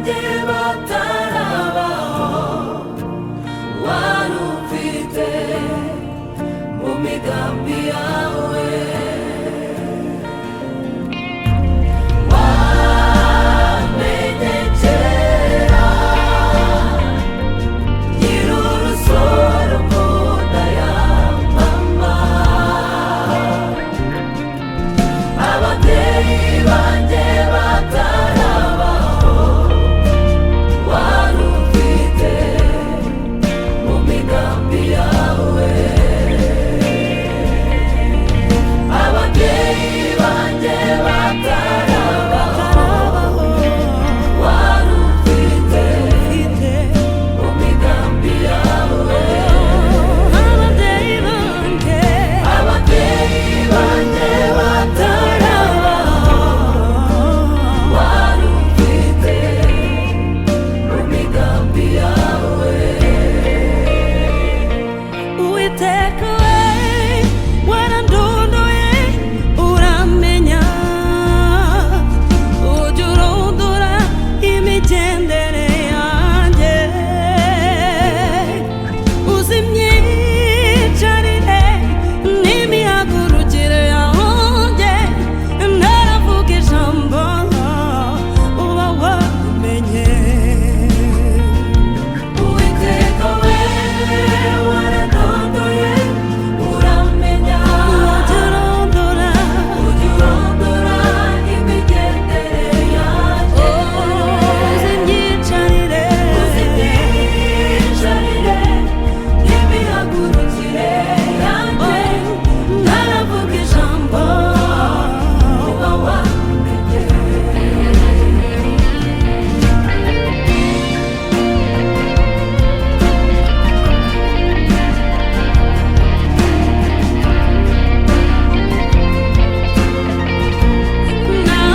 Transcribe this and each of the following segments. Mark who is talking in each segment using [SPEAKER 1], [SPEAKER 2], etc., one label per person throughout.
[SPEAKER 1] banjye batarabaho wari ufite mu migambi yawe. Wamenye kera nkiri urusoro mu nda ya mama, ababyeyi banjye batarabaho wari ufite mu migambi yawe. Ababyeyi banjye batarabaho wari ufite mu migambi yawe. Ababyeyi banjye batarabaho wari ufite mu migambi yawe. Uwiteka we warandondoye uramenya, ujya urondora imigendere yanjye, uzi imyicarire n'imihagurukire yanjye, ntaravuga ijambo uba wamenye. Uwiteka we warandondoye uramenya, ujya urondora imigendere yanjye, uzi imyicarire n'imihagurukire yanjye, ntaravuga ijambo uba wamenye.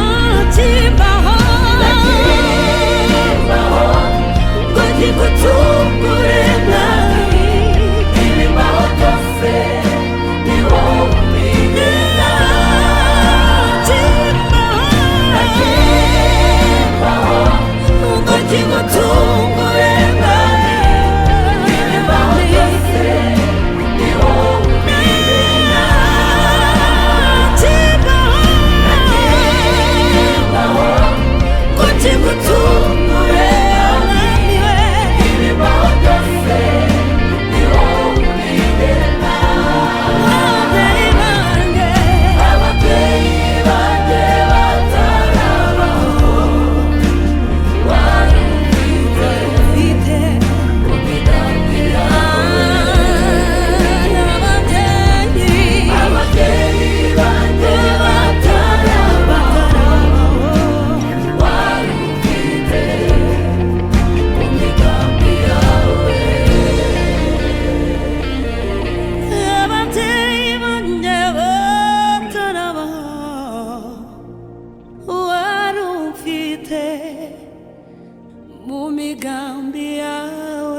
[SPEAKER 1] Nakimbaho ngo nkigucungure mwami, ibimbaho byose ni wowe ubigena. Nakimbaho ngo nkigucungure mwami, ibimbaho byose ni wowe ubigena. Nakimbaho ngo nkigucungure mwami, ibimbaho byose ni wowe ubigena. Ababyeyi banjye batarabaho wari ufite mu migambi yawe. Ababyeyi banjye batarabaho wari ufite mu migambi yawe. Ababyeyi banjye batarabaho wari ufite mu migambi yawe.